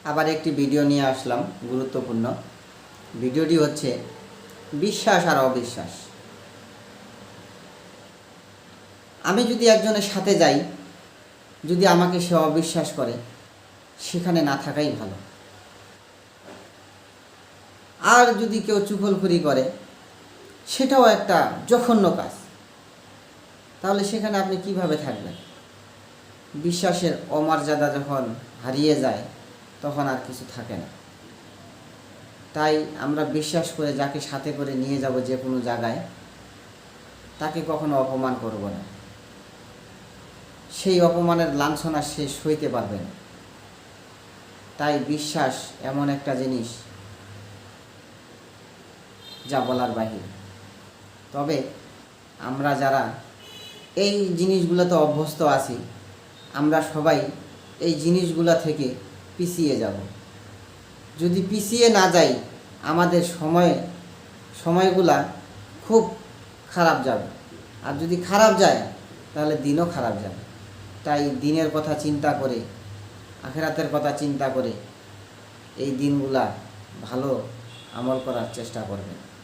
আবার একটি ভিডিও নিয়ে আসলাম গুরুত্বপূর্ণ। ভিডিওটি হচ্ছে বিশ্বাস আর অবিশ্বাস। আমি যদি একজনের সাথে যাই, যদি আমাকে সে অবিশ্বাস করে, সেখানে না থাকাই ভালো। আর যদি কেউ চুগলখড়ি করে, সেটাও একটা জঘন্য কাজ। তাহলে সেখানে আপনি কিভাবে থাকবেন? বিশ্বাসের অমর্যাদা যখন হারিয়ে যায়, তখন আর কিছু থাকে না। তাই আমরা বিশ্বাস করে যাকে সাথে করে নিয়ে যাব যে কোনো জায়গায়, তাকে কখনো অপমান করব না। সেই অপমানের লাঞ্ছনা সে সইতে পারবে না। তাই বিশ্বাস এমন একটা জিনিস যা বলার বাহিরে। তবে আমরা যারা এই জিনিসগুলোতে অভ্যস্ত আছি, আমরা সবাই এই জিনিসগুলো থেকে পিছিয়ে যাব। যদি পিছিয়ে না যাই, আমাদের সময়গুলা খুব খারাপ যাবে। আর যদি খারাপ যায়, তাহলে দিনও খারাপ যাবে। তাই দিনের কথা চিন্তা করে, আখিরাতের কথা চিন্তা করে এই দিনগুলা ভালো আমল করার চেষ্টা করবেন।